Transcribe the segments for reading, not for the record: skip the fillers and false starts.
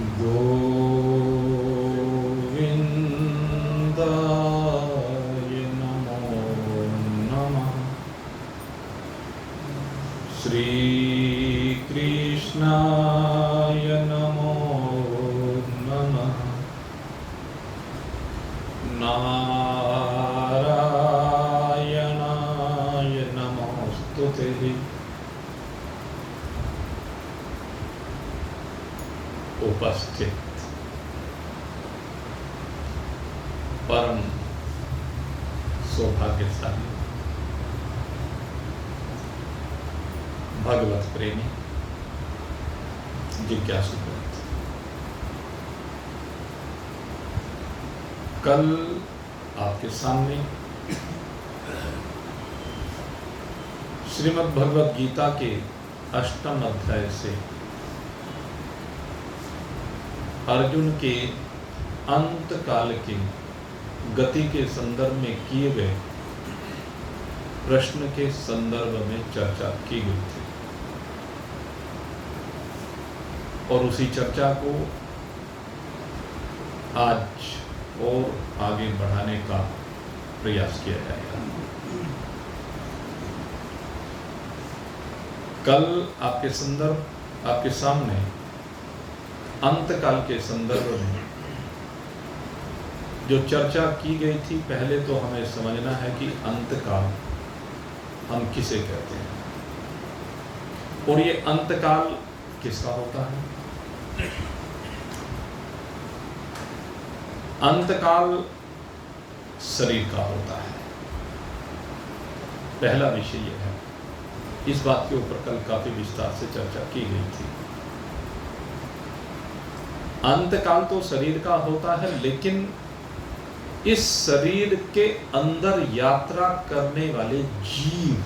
गोविन्दाय नमो नमः। श्रीकृष्णाय नमो नमः। नारायणाय नमोस्तुते। उपस्थित परम सौभाग्यशाली भगवत प्रेमी जिज्ञासु भक्त, कल आपके सामने श्रीमद् भगवत गीता के 8वें अध्याय से अर्जुन के अंत काल की गति के संदर्भ में किए गए प्रश्न के संदर्भ में चर्चा की गई थी और उसी चर्चा को आज और आगे बढ़ाने का प्रयास किया जाएगा। कल आपके सामने अंतकाल के संदर्भ में जो चर्चा की गई थी, पहले तो हमें समझना है कि अंतकाल हम किसे कहते हैं और ये अंतकाल किसका होता है। अंतकाल शरीर का होता है। पहला विषय यह है। इस बात के ऊपर कल काफी विस्तार से चर्चा की गई थी। अंतकाल तो शरीर का होता है, लेकिन इस शरीर के अंदर यात्रा करने वाले जीव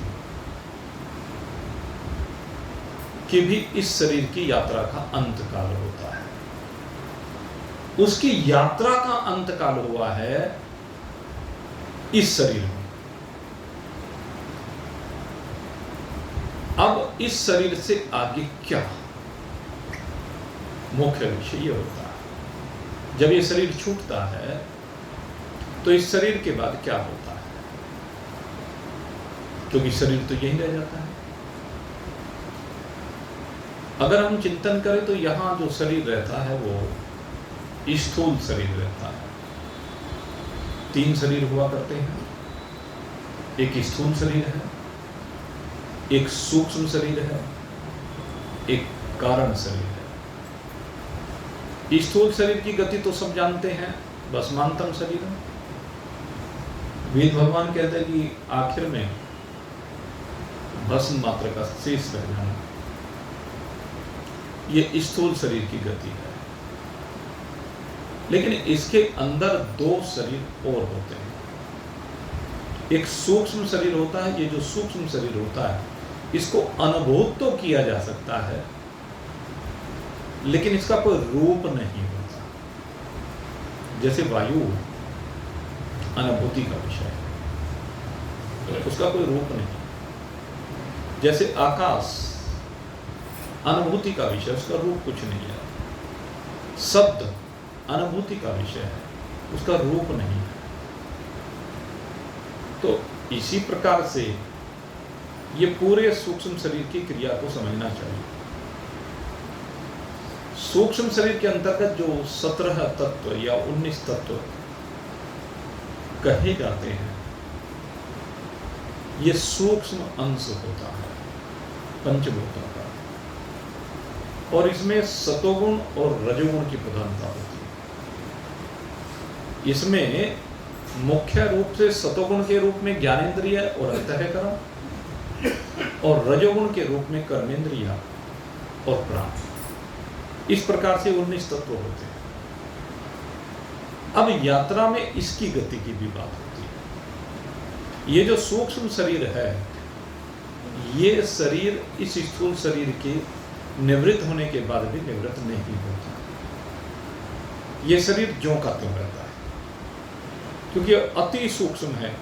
की भी इस शरीर की यात्रा का अंतकाल होता है। उसकी यात्रा का अंतकाल हुआ है इस शरीर में। अब इस शरीर से आगे क्या, मुख्य विषय ये होता है। जब ये शरीर छूटता है तो इस शरीर के बाद क्या होता है, क्योंकि शरीर तो यही रह जाता है। अगर हम चिंतन करें तो यहां जो शरीर रहता है वो स्थूल शरीर रहता है। 3 शरीर हुआ करते हैं। एक स्थूल शरीर है, एक सूक्ष्म शरीर है, एक कारण शरीर है। स्थूल शरीर की गति तो सब जानते हैं, भस्मांतम शरीर। वेद भगवान कहते हैं कि आखिर में भस्म मात्र का शेष रह जाना, ये स्थूल शरीर की गति है। लेकिन इसके अंदर 2 शरीर और होते हैं। एक सूक्ष्म शरीर होता है। ये जो सूक्ष्म शरीर होता है, इसको अनुभूत तो किया जा सकता है, लेकिन इसका कोई रूप नहीं होता। जैसे वायु अनुभूति का विषय है, उसका कोई रूप नहीं। जैसे आकाश अनुभूति का विषय, उसका रूप कुछ नहीं है। शब्द अनुभूति का विषय है, उसका रूप नहीं है। तो इसी प्रकार से ये पूरे सूक्ष्म शरीर की क्रिया को समझना चाहिए। सूक्ष्म शरीर के अंतर्गत जो 17 तत्व या 19 तत्व कहे जाते हैं, ये सूक्ष्म अंश होता है पंचभूतों का, और इसमें सतोगुण और रजोगुण की प्रधानता होती है। इसमें मुख्य रूप से सतोगुण के रूप में ज्ञानेंद्रिय और अंतःकरण, और रजोगुण के रूप में कर्मेंद्रिय और प्राण। इस प्रकार से 19 तत्व होते हैं। अब यात्रा में इसकी गति की भी बात होती है। ये जो सूक्ष्म शरीर है, ये शरीर इस स्थूल शरीर के निवृत्त होने के बाद भी निवृत्त नहीं होता। ये शरीर ज्यों का त्यों रहता है, क्योंकि अति सूक्ष्म है।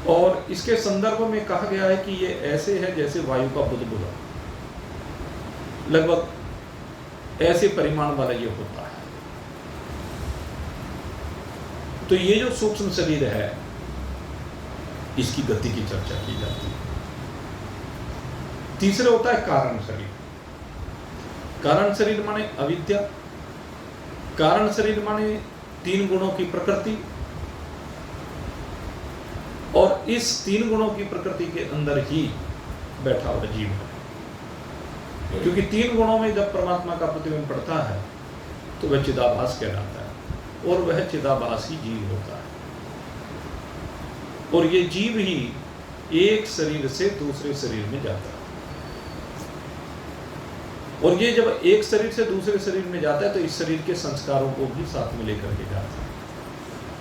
और इसके संदर्भ में कहा गया है कि ये ऐसे है जैसे वायु का बुलबुला। लगभग ऐसे परिमाण वाला ये होता है। तो ये जो सूक्ष्म शरीर है, इसकी गति की चर्चा की जाती है। तीसरा होता है कारण शरीर। कारण शरीर माने अविद्या। कारण शरीर माने 3 गुणों की प्रकृति, और इस 3 गुणों की प्रकृति के अंदर ही बैठा हुआ जीव है। क्योंकि 3 गुणों में जब परमात्मा का प्रतिबिंब पड़ता है तो वह चिदाभास कहलाता है, और वह चिदाभास ही जीव होता है। और ये जीव ही एक शरीर से दूसरे शरीर में जाता है, और ये जब एक शरीर से दूसरे शरीर में जाता है तो इस शरीर के संस्कारों को भी साथ में लेकर के जाता है।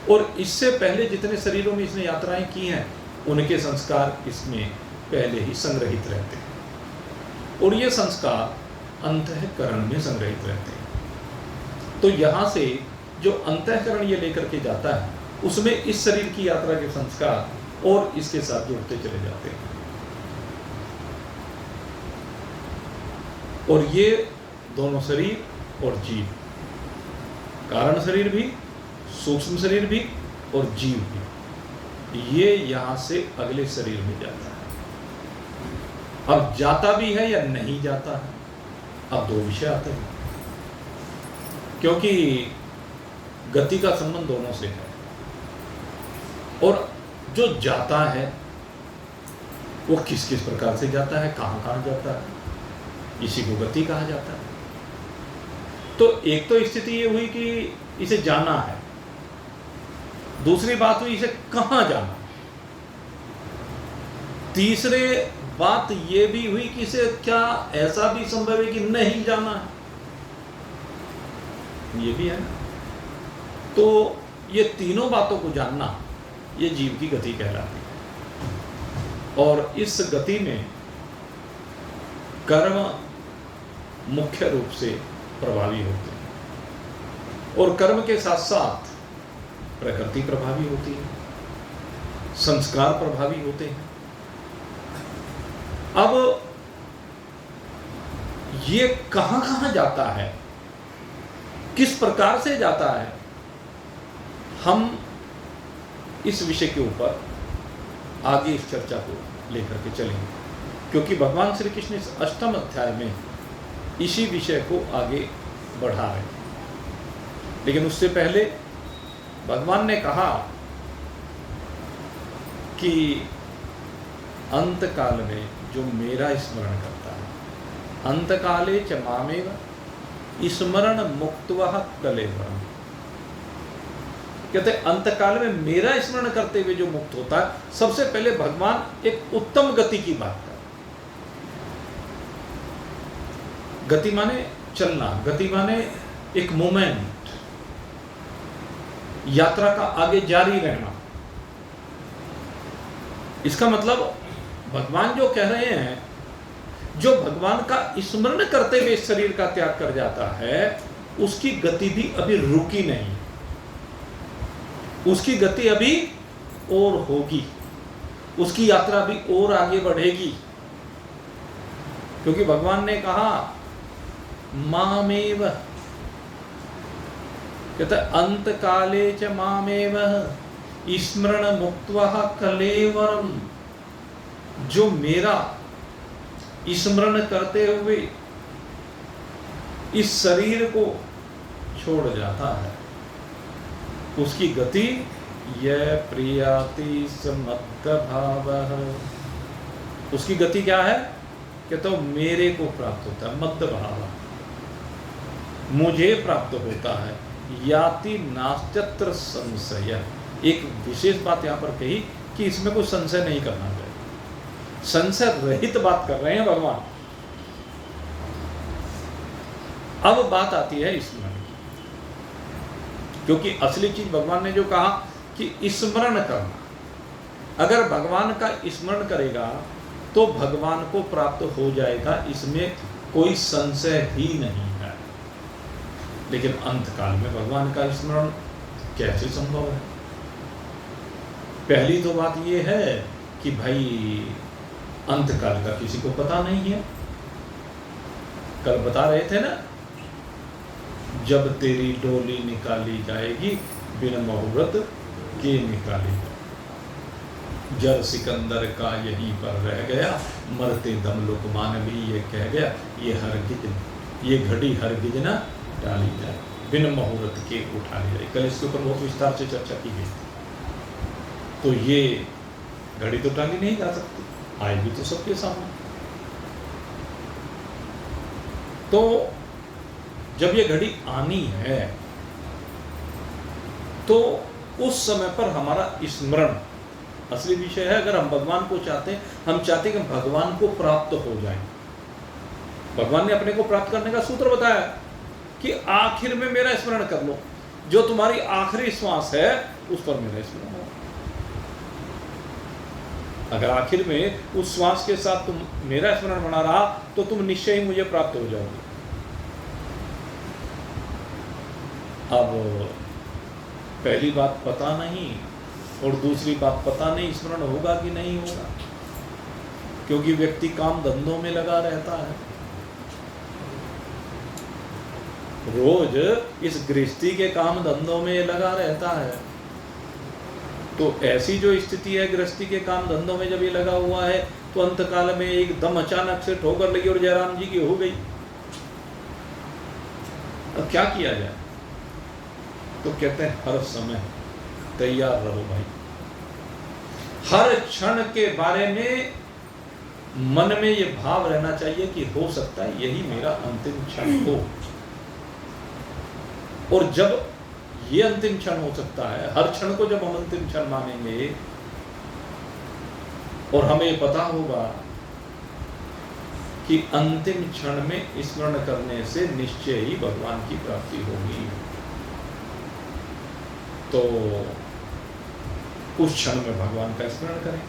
और इससे पहले जितने शरीरों में इसने यात्राएं की हैं, उनके संस्कार इसमें पहले ही संग्रहित रहते हैं, और ये संस्कार अंतःकरण में संग्रहित रहते हैं। तो यहाँ से जो अंतःकरण ये लेकर के जाता है, उसमें इस शरीर की यात्रा के संस्कार और इसके साथ जुड़ते चले जाते हैं। और ये दोनों शरीर और जीव, कारण शरीर भी, सूक्ष्म शरीर भी और जीव भी, ये यहां से अगले शरीर में जाता है। अब जाता भी है या नहीं जाता है, अब 2 विषय आते हैं, क्योंकि गति का संबंध दोनों से है। और जो जाता है वो किस किस प्रकार से जाता है, कहां कहां जाता है, इसी को गति कहा जाता है। तो एक तो स्थिति ये हुई कि इसे जाना है, दूसरी बात हुई इसे कहां जाना, तीसरे बात ये भी हुई कि इसे क्या ऐसा भी संभव है कि नहीं जाना है, ये भी है। तो ये तीनों बातों को जानना, ये जीव की गति कहलाती है। और इस गति में कर्म मुख्य रूप से प्रभावी होते हैं, और कर्म के साथ साथ प्रकृति प्रभावी होती है, संस्कार प्रभावी होते हैं। अब ये कहां कहां जाता है, किस प्रकार से जाता है, हम इस विषय के ऊपर आगे इस चर्चा को लेकर के चलेंगे, क्योंकि भगवान श्री कृष्ण इस 8वें अध्याय में इसी विषय को आगे बढ़ा रहे हैं। लेकिन उससे पहले भगवान ने कहा कि अंत काल में जो मेरा स्मरण करता है, अंत काले च मामेव स्मरण मुक्त्वा कलेवरम, कहते अंत काल में मेरा स्मरण करते हुए जो मुक्त होता है, सबसे पहले भगवान एक उत्तम गति की बात कर। गति माने चलना, गति माने एक मूवमेंट, यात्रा का आगे जारी रहना। इसका मतलब भगवान जो कह रहे हैं, जो भगवान का स्मरण करते हुए शरीर का त्याग कर जाता है, उसकी गति भी अभी रुकी नहीं, उसकी गति अभी और होगी, उसकी यात्रा भी और आगे बढ़ेगी। क्योंकि भगवान ने कहा मामेव, कहता अंत काले च मामेव स्मरण मुक्त्वा कलेवरम, जो मेरा स्मरण करते हुए इस शरीर को छोड़ जाता है, उसकी गति यह प्रियाति समत्त भावः, उसकी गति क्या है, कहता तो मेरे को प्राप्त होता है, मद्द भाव, मुझे प्राप्त होता है, याति नास्त्यत्र संशय। एक विशेष बात यहां पर कही कि इसमें कोई संशय नहीं करना चाहिए, संशय रहित बात कर रहे हैं भगवान। अब बात आती है स्मरण की, क्योंकि असली चीज भगवान ने जो कहा कि स्मरण करना, अगर भगवान का स्मरण करेगा तो भगवान को प्राप्त हो जाएगा, इसमें कोई संशय ही नहीं है। लेकिन अंत काल में भगवान का स्मरण कैसे संभव है? पहली तो बात यह है कि भाई अंत काल का किसी को पता नहीं है। कल बता रहे थे ना जब तेरी डोली निकाली जाएगी, बिन मुहूर्त के निकाली जाएगी। जर सिकंदर का यहीं पर रह गया, मरते दम लुकमान भी ये कह गया, ये घड़ी हरगिज न डाली जाए, बिन मुहूर्त के उठा ली जाए। कल इसके ऊपर बहुत विस्तार से चर्चा की गई। तो ये घड़ी तो टाली नहीं जा सकती, आएगी तो सबके सामने। तो जब ये घड़ी आनी है तो उस समय पर हमारा स्मरण असली विषय है। अगर हम भगवान को चाहते हैं, हम चाहते हैं कि भगवान को प्राप्त हो जाए। भगवान ने अपने को प्राप्त करने का सूत्र बताया कि आखिर में मेरा स्मरण कर लो, जो तुम्हारी आखिरी श्वास है उस पर मेरा स्मरण हो। अगर आखिर में उस श्वास के साथ तुम मेरा स्मरण बना रहा तो तुम निश्चय ही मुझे प्राप्त हो जाओगे। अब पहली बात पता नहीं और दूसरी बात पता नहीं स्मरण होगा कि नहीं होगा, क्योंकि व्यक्ति काम धंधों में लगा रहता है। रोज इस गृहस्थी के काम धंधों में लगा रहता है। तो ऐसी जो स्थिति है गृहस्थी के काम धंधों में, जब ये लगा हुआ है तो अंतकाल में एकदम अचानक से ठोकर लगी और जयराम जी की हो गई। अब क्या किया जाए? तो कहते हैं हर समय तैयार रहो भाई। हर क्षण के बारे में मन में ये भाव रहना चाहिए कि हो सकता है यही मेरा अंतिम क्षण हो। और जब ये अंतिम क्षण हो सकता है, हर क्षण को जब हम अंतिम क्षण मानेंगे और हमें पता होगा कि अंतिम क्षण में स्मरण करने से निश्चय ही भगवान की प्राप्ति होगी, तो उस क्षण में भगवान का स्मरण करें।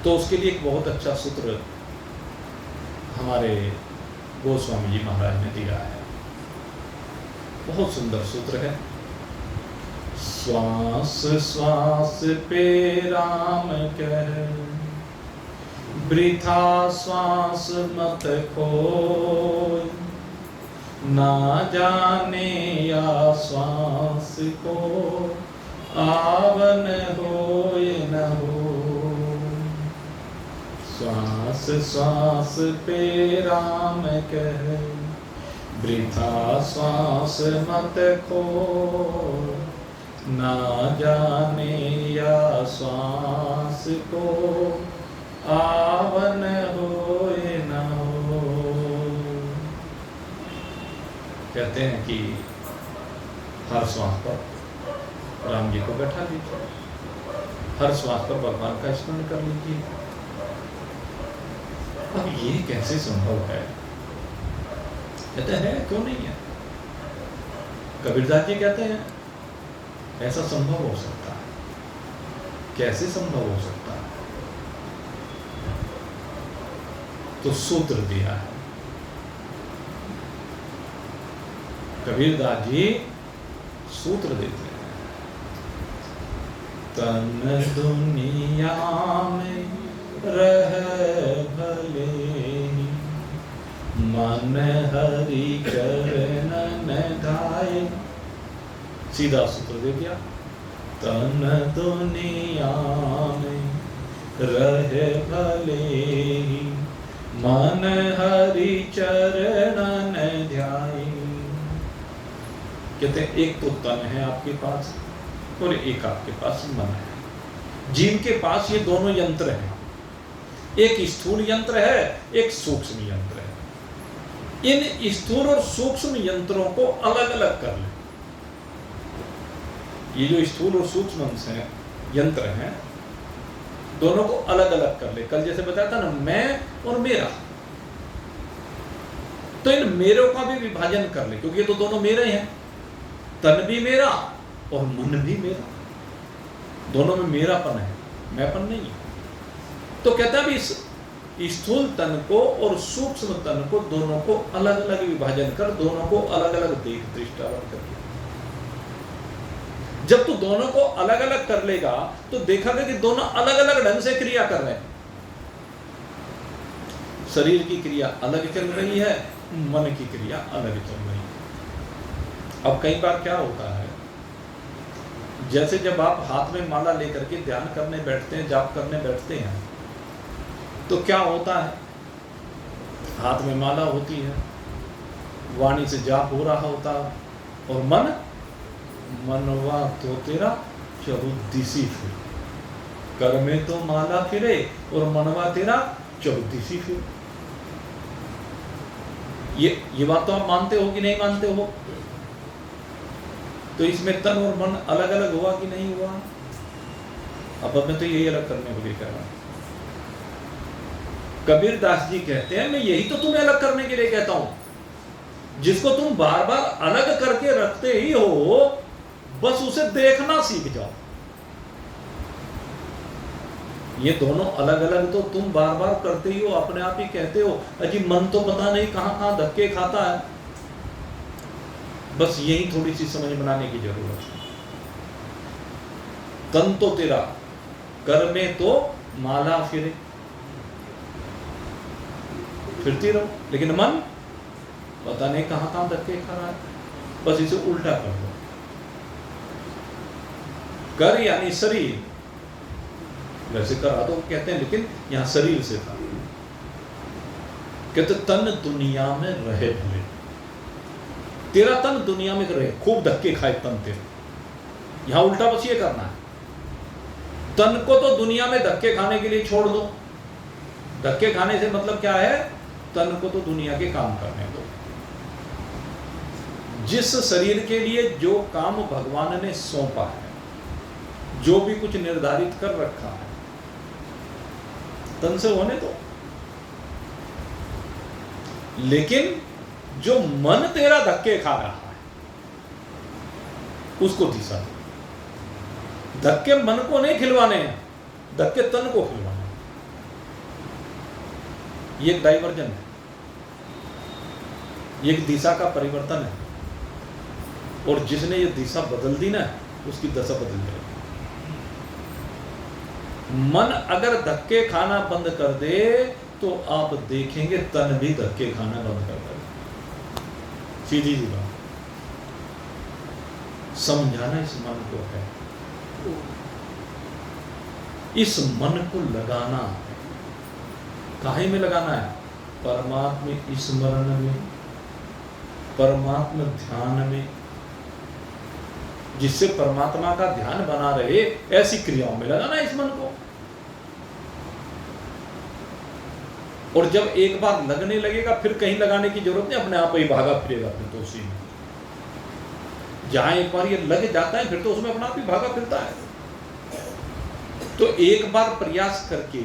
तो उसके लिए एक बहुत अच्छा सूत्र हमारे गोस्वामी जी महाराज ने दिया है। बहुत सुंदर सूत्र है। श्वास श्वास पे राम कह, वृथा श्वास मत खोय, ना जाने या श्वास को आवन होय न हो। श्वास श्वास पे राम कह, वृथा श्वास मत खो, ना जाने या श्वास को आवन होए न हो। कहते हैं कि हर श्वास पर राम जी को बैठा लीजिए, हर श्वास पर भगवान का स्मरण कर लीजिए। अब ये कैसे संभव है? कहते हैं क्यों नहीं है? कबीरदास जी कहते हैं ऐसा संभव हो सकता है। कैसे संभव हो सकता है? तो सूत्र दिया है कबीरदास जी, सूत्र देते हैं। तन दुनिया में रह भले, मन हरि चरणन धाय। सीधा सूत्र दे दिया। तन दुनिया में रहे भले, मन हरि चरणन ध्याय। कहते हैं एक तो तन है आपके पास और एक आपके पास मन है, जिनके पास ये दोनों यंत्र हैं। एक स्थूल यंत्र है, एक सूक्ष्म यंत्र है। इन स्थूल और सूक्ष्म यंत्रों को अलग अलग कर लें। ये जो स्थूल और सूक्ष्म हैं, यंत्र हैं, दोनों को अलग अलग कर ले। कल जैसे बताया था ना, मैं और मेरा, तो इन मेरों का भी विभाजन कर ले, क्योंकि ये तो दोनों मेरे हैं। तन भी मेरा और मन भी मेरा, दोनों में मेरापन है, मैंपन नहीं है। तो कहता है इस स्थूल तन को और सूक्ष्म तन को, दोनों को अलग अलग विभाजन कर, दोनों को अलग अलग देख दृष्टावन करके। जब तू दोनों को अलग अलग कर लेगा तो देखा कि दोनों अलग अलग ढंग से क्रिया कर रहे हैं। शरीर की क्रिया अलग चल रही है, मन की क्रिया अलग चल रही है। अब कई बार क्या होता है, जैसे जब आप हाथ में माला लेकर के ध्यान करने बैठते हैं, जाप करने बैठते हैं, तो क्या होता है, हाथ में माला होती है, वाणी से जाप हो रहा होता है, और मनवा तो तेरा चहुदिशी फिर, कर में तो माला फिरे और मनवा तेरा चहुदिशी फिर। ये बात तो आप मानते हो कि नहीं मानते हो? तो इसमें तन और मन अलग अलग हुआ कि नहीं हुआ? अब मैं तो यही अलग करने के लिए कह रहा हूं। कबीर दास जी कहते हैं, मैं यही तो तुम्हें अलग करने के लिए कहता हूं। जिसको तुम बार बार अलग करके रखते ही हो, बस उसे देखना सीख जाओ। ये दोनों अलग अलग तो तुम बार बार करते ही हो, अपने आप ही कहते हो, अजी मन तो पता नहीं कहां कहां धक्के खाता है। बस यही थोड़ी सी समझ बनाने की जरूरत है। तन तो तेरा, कर में तो माला फिरे, फिरती रहो, लेकिन मन पता नहीं कहां कहां धक्के खा रहा है। बस इसे उल्टा कर दो। कर यानी शरीर, वैसे करा तो कहते हैं, लेकिन यहां शरीर से था। कहते तन दुनिया में रहे भले, तेरा तन दुनिया में रहे, खूब धक्के खाए तन तेरे। यहां उल्टा बस ये करना है, तन को तो दुनिया में धक्के खाने के लिए छोड़ दो। धक्के खाने से मतलब क्या है, तन को तो दुनिया के काम करने दो। जिस शरीर के लिए जो काम भगवान ने सौंपा है, जो भी कुछ निर्धारित कर रखा है, तन से होने दो। लेकिन जो मन तेरा धक्के खा रहा है, उसको दिशा दो। धक्के मन को नहीं खिलवाने हैं, धक्के तन को खिलवाने हैं। ये एक डाइवर्जन है, ये एक दिशा का परिवर्तन है, और जिसने ये दिशा बदल दी ना, उसकी दशा बदल जाएगी। मन अगर धक्के खाना बंद कर दे, तो आप देखेंगे तन भी धक्के खाना बंद कर देगा। सीधी सी बात, समझाना इस मन को है, इस मन को लगाना है। काहे में लगाना है? परमात्मा स्मरण में, परमात्मा ध्यान में, जिससे परमात्मा का ध्यान बना रहे, ऐसी क्रियाओं में लगाना है इस मन को। और जब एक बार लगने लगेगा, फिर कहीं लगाने की जरूरत नहीं, अपने आप ही भागा फिरेगा फिर तो उसी में। जहां एक बार ये लग जाता है, फिर तो उसमें अपना आप ही भागा फिरता है। तो एक बार प्रयास करके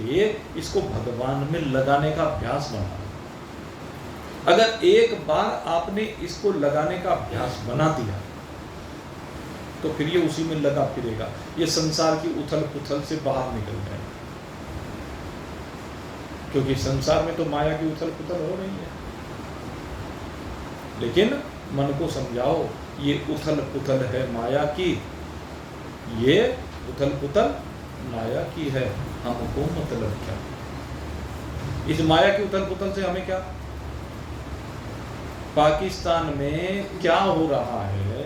इसको भगवान में लगाने का अभ्यास बना। अगर एक बार आपने इसको लगाने का अभ्यास बना दिया, तो फिर ये उसी में लगा फिरेगा। ये संसार की उथल पुथल से बाहर निकल जाएगा, क्योंकि संसार में तो माया की उथल पुथल हो रही है। लेकिन मन को समझाओ, ये उथल पुथल है माया की, ये उथल पुथल माया की है, हमको मतलब क्या? इस माया की उथल पुथल से हमें क्या? पाकिस्तान में क्या हो रहा है,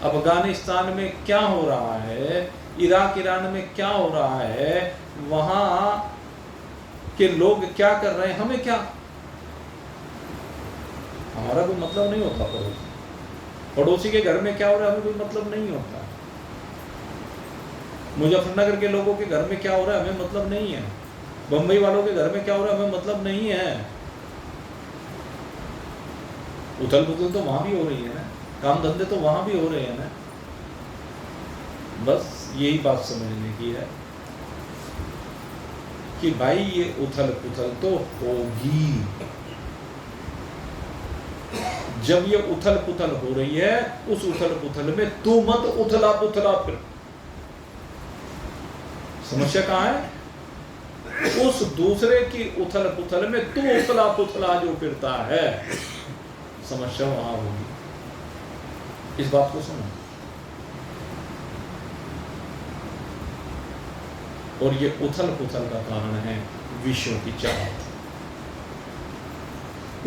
अफगानिस्तान में क्या हो रहा है, इराक ईरान में क्या हो रहा है, वहां के लोग क्या कर रहे हैं, हमें क्या? हमारा कोई मतलब नहीं होता। पड़ोसी के घर में क्या हो रहा है, हमें कोई मतलब नहीं होता। मुजफ्फरनगर के लोगों के घर में क्या हो रहा है, हमें मतलब नहीं है। बंबई वालों के घर में क्या हो रहा है, हमें मतलब नहीं है। उथल पुथल तो वहां भी हो रही है ना, काम धंधे तो वहां भी हो रहे हैं ना। बस यही बात समझने की है कि भाई ये उथल पुथल तो होगी। जब ये उथल पुथल हो रही है, उस उथल पुथल में तू मत उथला पुथला फिर। समस्या कहां है? उस दूसरे की उथल पुथल में तू उथला पुथला जो फिरता है, समस्या वहां होगी। इस बात को सुनो। और ये उथल पुथल का कारण है विषयों की चाहत।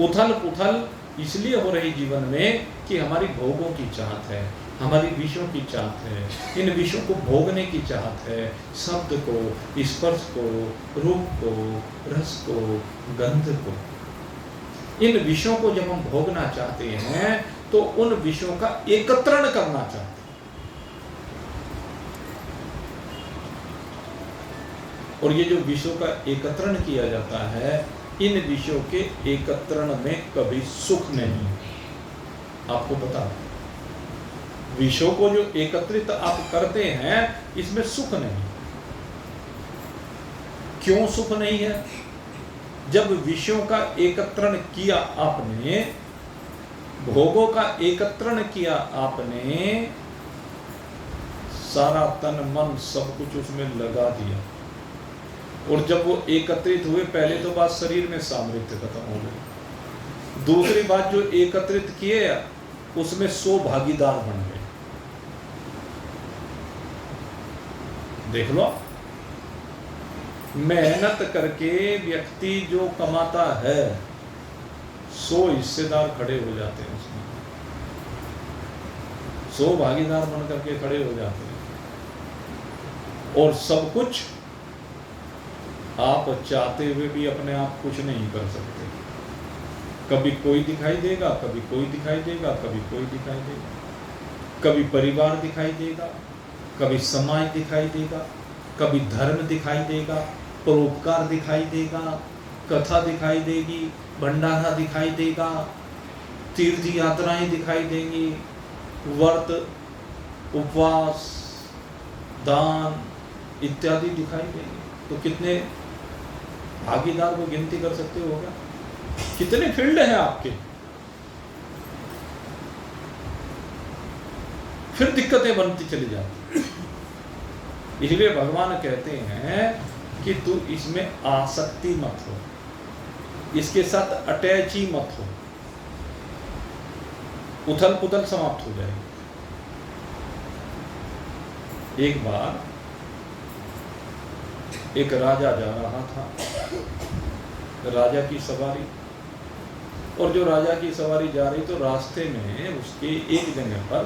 उथल पुथल इसलिए हो रही जीवन में कि हमारी भोगों की चाहत है, हमारी विषयों की चाहत है, इन विषयों को भोगने की चाहत है, शब्द को, स्पर्श को, रूप को, रस को, गंध को। इन विषयों को जब हम भोगना चाहते हैं तो उन विषयों का एकत्रण करना चाहते हैं। और ये जो विषयों का एकत्रण किया जाता है, इन विषयों के एकत्रण में कभी सुख नहीं। आपको बता, विषयों को जो एकत्रित आप करते हैं इसमें सुख नहीं। क्यों सुख नहीं है? जब विषयों का एकत्रण किया आपने, भोगों का एकत्रण किया आपने, सारा तन मन सब कुछ उसमें लगा दिया, और जब वो एकत्रित हुए, पहले तो बात शरीर में सामर्थ्य खत्म हो गई, दूसरी बात जो एकत्रित किए उसमें 100 भागीदार बन गए। देख लो, मेहनत करके व्यक्ति जो कमाता है 100 हिस्सेदार खड़े हो जाते हैं उसमें, 100 भागीदार बन करके खड़े हो जाते हैं, और सब कुछ आप चाहते हुए भी अपने आप कुछ नहीं कर सकते। कभी कोई दिखाई देगा, कभी कोई दिखाई देगा, कभी कोई दिखाई देगा, कभी परिवार दिखाई देगा, कभी समाज दिखाई देगा, कभी धर्म दिखाई देगा, परोपकार दिखाई देगा, कथा दिखाई देगी, भंडारा दिखाई देगा, तीर्थ यात्राएं दिखाई देंगी, व्रत, उपवास, दान इत्यादि दिखाई देंगे। तो कितने भागीदार को गिनती कर सकते हो क्या? कितने फील्ड हैं आपके? फिर दिक्कतें बनती चली जाती। इसलिए भगवान कहते हैं कि तू इसमें आसक्ति मत हो, इसके साथ अटैच ही मत हो, उथल पुथल समाप्त हो जाएगी। एक बार एक राजा जा रहा था, राजा की सवारी, और जो राजा की सवारी जा रही तो रास्ते में उसके एक जगह पर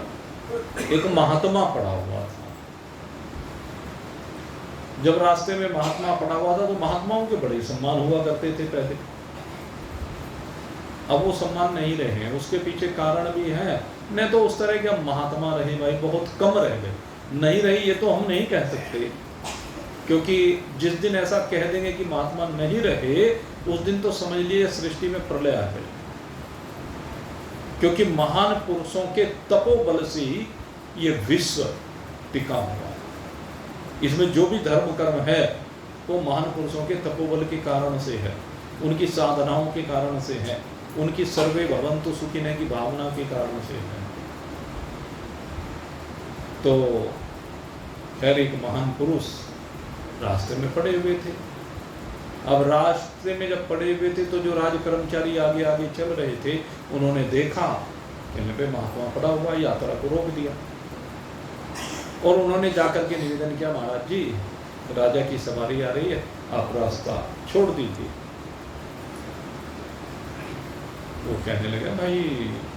एक महात्मा पड़ा हुआ था। जब रास्ते में महात्मा पड़ा हुआ था तो महात्माओं के बड़े सम्मान हुआ करते थे पहले, अब वो सम्मान नहीं रहे हैं। उसके पीछे कारण भी है, नहीं तो उस तरह के महात्मा रहे भाई बहुत कम रह गए। नहीं रही ये तो हम नहीं कह सकते, क्योंकि जिस दिन ऐसा कह देंगे कि महात्मा नहीं रहे उस दिन तो समझ लिए सृष्टि में प्रलय आ गई। क्योंकि महान पुरुषों के तपोबल से ही ये विश्व टिका हुआ है। इसमें जो भी धर्म कर्म है वो महान पुरुषों के तपोबल के कारण से है, उनकी साधनाओं के कारण से है, उनकी सर्वे भवन्तु सुखिनः की भावना के कारण से है। तो खैर एक महान पुरुष रास्ते में पड़े हुए थे। अब रास्ते में जब पड़े हुए थे तो जो राज कर्मचारी आगे आगे चल रहे थे उन्होंने देखा कहने पे महात्मा पड़ा हुआ, यात्रा को रोक दिया, और उन्होंने जाकर के निवेदन किया, महाराज जी राजा की सवारी आ रही है, आप रास्ता छोड़ दीजिए। वो कहने लगा, भाई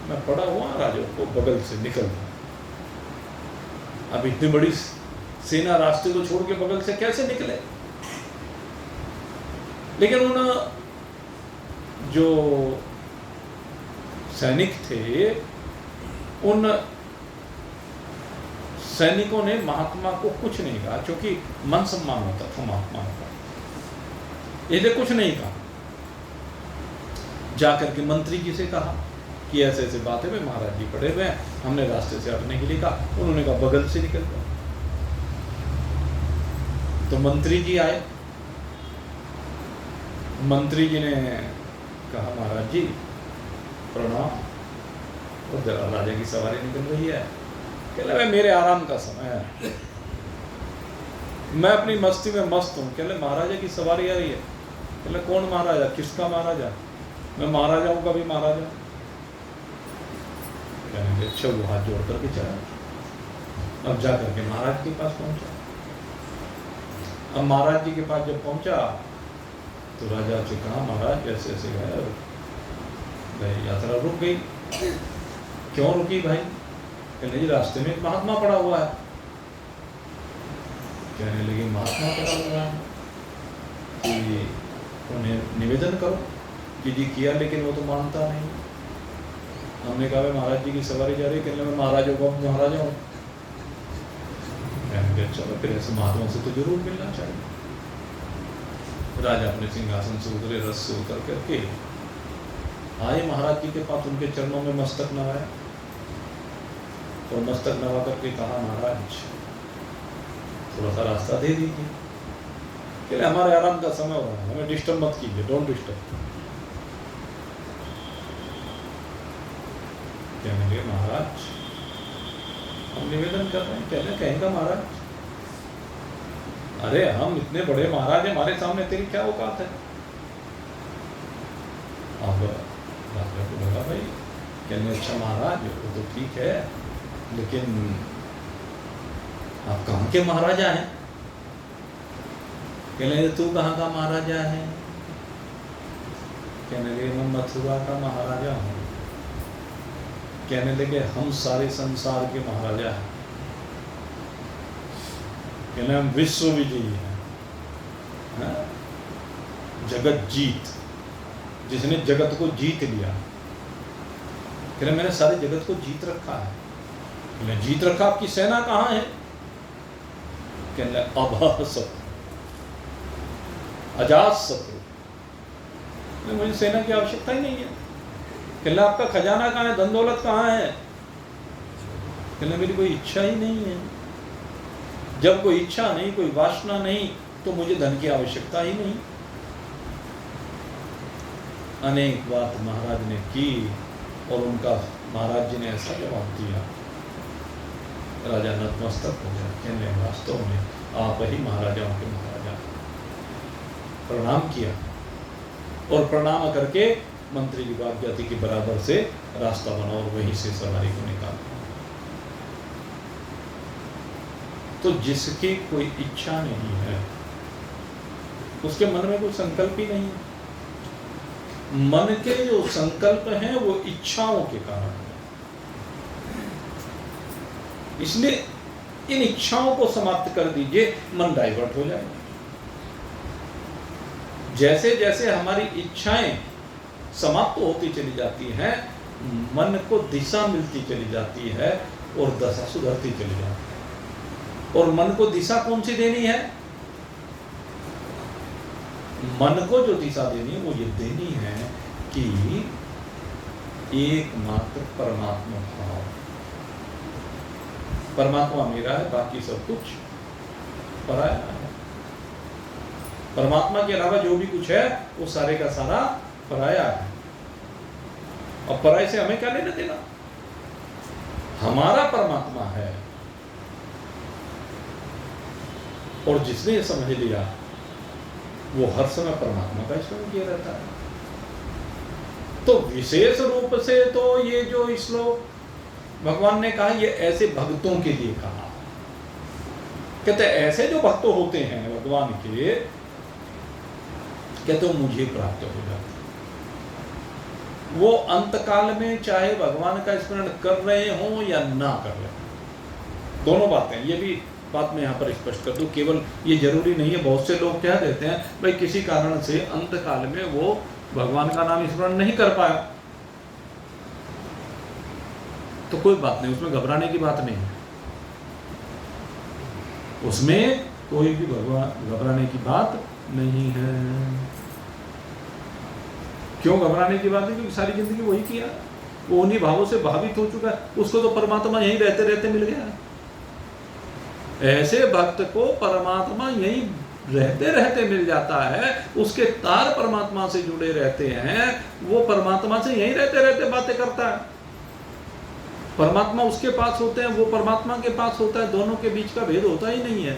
मैं पड़ा हुआ, राजा को बगल से निकल गया। अब इतनी बड़ी सेना रास्ते को छोड़ के बगल से कैसे निकले? लेकिन उन जो सैनिक थे उन सैनिकों ने महात्मा को कुछ नहीं कहा, क्योंकि मन सम्मान होता था महात्मा का। इसलिए कुछ नहीं कहा। जाकर के मंत्री जी से कहा कि ऐसे ऐसे बात है, महाराज जी पड़े हुए हैं, हमने रास्ते से हटने के लिए कहा। उन्होंने कहा बगल से निकल गया। तो मंत्री जी आए, मंत्री जी ने कहा महाराज जी प्रणाम, और जरा राजा की सवारी निकल रही है। कहला भाई मेरे आराम का समय है, मैं अपनी मस्ती में मस्त हूँ। कहले महाराजा की सवारी आ रही है। कहले कौन महाराजा, किसका महाराजा? मैं महाराजा हूँ, कभी महाराजा। कहेंगे अच्छा, वो हाथ जोड़ करके चला। अब जाकर के महाराज के पास पहुंचा। अब महाराज जी के पास जब पहुंचा तो राजा से कहा महाराज ऐसे ऐसे है, भाई यात्रा रुक गई। क्यों रुकी भाई? कहने जी रास्ते में एक महात्मा पड़ा हुआ है। कहने लगे महात्मा पड़ा हुआ है कि उन्हें निवेदन करो कि जी किया, लेकिन वो तो मानता नहीं। हमने कहा महाराज जी की सवारी जा रही है। कहने लगे महाराज हो महाराजा हूँ। कहने चलो फिर ऐसे महात्मा से तो जरूर मिलना चाहिए। राजा अपने सिंहासन से उतरे, रथ से उतर करके आए महाराज जी के पास, उनके चरणों में मस्तक नवाया और मस्तक नवा करके कहा महाराज थोड़ा सा रास्ता दे दीजिए, कहले हमारे आराम का समय हो रहा है, हमें डिस्टर्ब मत कीजिए, डोंट डिस्टर्ब। कहने लगे महाराज हम निवेदन कर रहे हैं। कहने कहेंगे महाराज अरे हम इतने बड़े महाराज हैं, हमारे सामने तेरी क्या औकात है? अब राजा को लगा भाई, कहने अच्छा महाराज वो तो ठीक है, लेकिन आप कहाँ के महाराजा हैं? कहने लगे तू कहाँ का महाराजा है? कहने लगे मैं मथुरा का महाराजा हूँ। कहने लगे हम सारे संसार के महाराजा हैं। कहने हम विश्व विजयी हैं, जगत जीत, जिसने जगत को जीत लिया। कहने मैंने सारे जगत को जीत रखा है। कहने जीत रखा, आपकी सेना कहाँ है? कहने अभा शत्रु, अजात शत्रु, मुझे सेना की आवश्यकता ही नहीं है। कहने आपका खजाना कहाँ है, धन दौलत कहाँ है? कहने मेरी कोई इच्छा ही नहीं है। जब कोई इच्छा नहीं, कोई वासना नहीं, तो मुझे धन की आवश्यकता ही नहीं। अनेक बात महाराज ने की और उनका महाराज जी ने ऐसा जवाब दिया, राजा नतमस्तक हो गया। कहने वास्तव में आप ही महाराजाओं के महाराजा। प्रणाम किया और प्रणाम करके मंत्री की बात जाती के बराबर से रास्ता बना और वहीं से सवारी को निकाला। तो जिसकी कोई इच्छा नहीं है, उसके मन में कोई संकल्प ही नहीं है। मन के जो संकल्प हैं वो इच्छाओं के कारण है। इसलिए इन इच्छाओं को समाप्त कर दीजिए, मन डाइवर्ट हो जाएगा। जैसे जैसे हमारी इच्छाएं समाप्त होती चली जाती हैं, मन को दिशा मिलती चली जाती है और दशा सुधरती चली जाती है। और मन को दिशा कौन सी देनी है? मन को जो दिशा देनी है वो ये देनी है कि एकमात्र परमात्मा भाव, परमात्मा मेरा है, बाकी सब कुछ पराया है। परमात्मा के अलावा जो भी कुछ है वो सारे का सारा पराया है। और पराये से हमें क्या लेना देना? हमारा परमात्मा है। और जिसने ये समझ लिया वो हर समय परमात्मा का स्मरण किया रहता है। तो विशेष रूप से तो ये जो श्लोक भगवान ने कहा, ये ऐसे भक्तों के लिए कहा। कहते ऐसे जो भक्त होते हैं भगवान के, कहते मुझे प्राप्त हो जाते। वो अंतकाल में चाहे भगवान का स्मरण कर रहे हों या ना कर रहे हों, दोनों बातें। ये भी बात मैं यहाँ पर स्पष्ट कर दूं, केवल ये जरूरी नहीं है। बहुत से लोग क्या देते हैं, भाई किसी कारण से अंतकाल में वो भगवान का नाम स्मरण नहीं कर पाया, तो कोई बात नहीं, उसमें घबराने की बात नहीं है। उसमें कोई भी भगवान घबराने की बात नहीं है। क्यों घबराने की बात है? क्योंकि सारी जिंदगी वही किया, वो उन्हीं भावों से भावित हो चुका है। उसको तो परमात्मा यहीं रहते रहते मिल गया। ऐसे भक्त को परमात्मा यहीं रहते रहते मिल जाता है। उसके तार परमात्मा से जुड़े रहते हैं, वो परमात्मा से यहीं रहते रहते बातें करता है। परमात्मा उसके पास होते हैं, वो परमात्मा के पास होता है, दोनों के बीच का भेद होता ही नहीं है।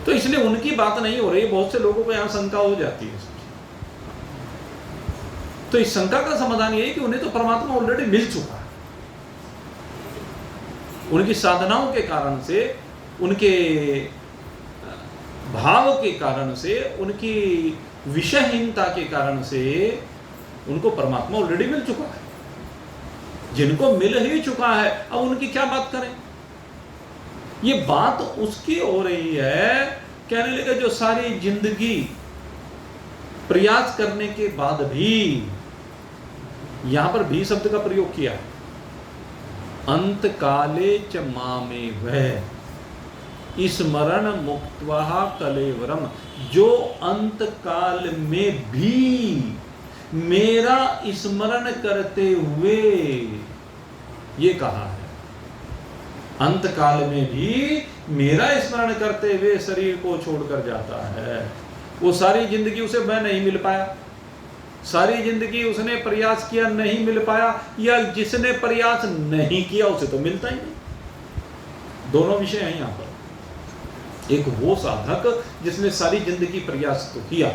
तो इसलिए उनकी बात नहीं हो रही। बहुत से लोगों को यहाँ शंका हो जाती है। तो इस शंका का समाधान ये है कि उन्हें तो परमात्मा ऑलरेडी मिल चुका है। उनकी साधनाओं के कारण से, उनके भाव के कारण से, उनकी विषयहीनता के कारण से उनको परमात्मा ऑलरेडी मिल चुका है। जिनको मिल ही चुका है, अब उनकी क्या बात करें। ये बात उसकी हो रही है, कहने लगे जो सारी जिंदगी प्रयास करने के बाद भी, यहां पर भी शब्द का प्रयोग किया, अंत काले च मामेव स्मरण मुक्त्वा कलेवरम, जो अंत काल में भी मेरा स्मरण करते हुए, ये कहा है, अंत काल में भी मेरा स्मरण करते हुए शरीर को छोड़कर जाता है। वो सारी जिंदगी उसे मैं नहीं मिल पाया, सारी जिंदगी उसने प्रयास किया नहीं मिल पाया, या जिसने प्रयास नहीं किया उसे तो मिलता ही नहीं। दोनों विषय हैं यहां पर। एक वो साधक जिसने सारी जिंदगी प्रयास तो किया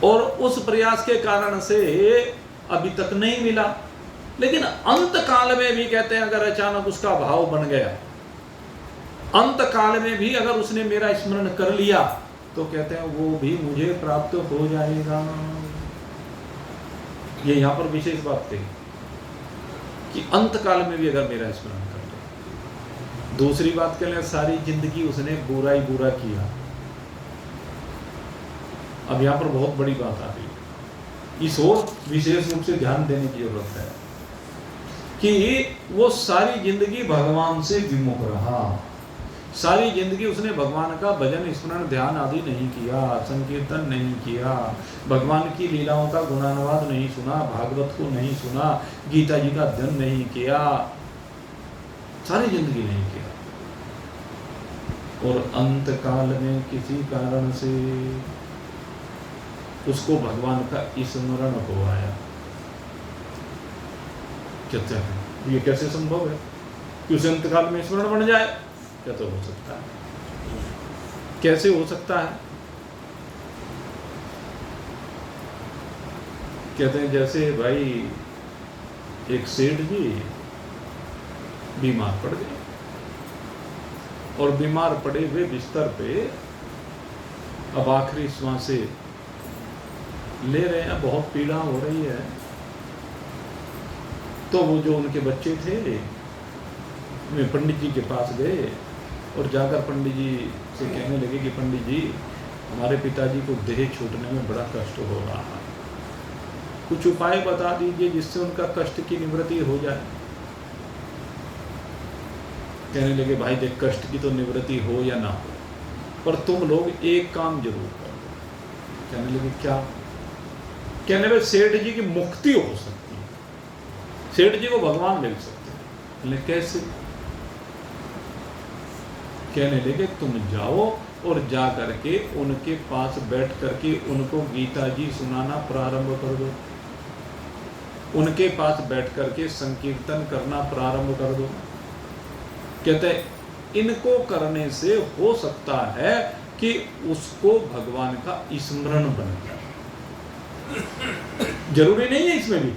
और उस प्रयास के कारण से अभी तक नहीं मिला, लेकिन अंत काल में भी कहते हैं अगर अचानक उसका भाव बन गया, अंत काल में भी अगर उसने मेरा स्मरण कर लिया, तो कहते हैं वो भी मुझे प्राप्त हो जाएगा। ये यहां पर विशेष बात थी कि अंत काल में भी अगर मेरा स्मरण कर लिया। दूसरी बात कह लें, सारी जिंदगी उसने बुरा ही बुरा किया। अब यहां पर बहुत बड़ी बात आ गई, इस ओर विशेष रूप से ध्यान देने की जरूरत है कि वो सारी जिंदगी भगवान से विमुख रहा, सारी जिंदगी उसने भगवान का भजन स्मरण ध्यान आदि नहीं किया, संकीर्तन नहीं किया, भगवान की लीलाओं का गुणानुवाद नहीं सुना, भागवत को नहीं सुना, गीता जी का अध्ययन नहीं किया, सारी जिंदगी नहीं किया। और अंत काल में किसी कारण से उसको भगवान का स्मरण हो आया। कहते हैं ये कैसे संभव है कि उसे अंत काल में स्मरण बन जाए? क्या तो हो सकता है, कैसे हो सकता है? कहते हैं जैसे भाई एक सेठ जी बीमार पड़ गए और बीमार पड़े हुए बिस्तर पे अब आखिरी श्वासें ले रहे हैं, बहुत पीड़ा हो रही है। तो वो जो उनके बच्चे थे वे पंडित जी के पास गए और जाकर पंडित जी से कहने लगे कि पंडित जी हमारे पिताजी को देह छूटने में बड़ा कष्ट हो रहा है, कुछ उपाय बता दीजिए जिससे उनका कष्ट की निवृत्ति हो जाए। कहने लगे भाई देख, कष्ट की तो निवृत्ति हो या ना हो, पर तुम लोग एक काम जरूर करो। कहने लगे क्या? कहने लगे सेठ जी की मुक्ति हो सकती है, सेठ जी को भगवान मिल सकते हैं। लेकिन कैसे? कहने लगे तुम जाओ और जा करके उनके पास बैठ करके उनको गीता जी सुनाना प्रारंभ कर दो, उनके पास बैठ करके संकीर्तन करना प्रारंभ कर दो। कहते इनको करने से हो सकता है कि उसको भगवान का स्मरण बन जाए। जरूरी नहीं है इसमें भी,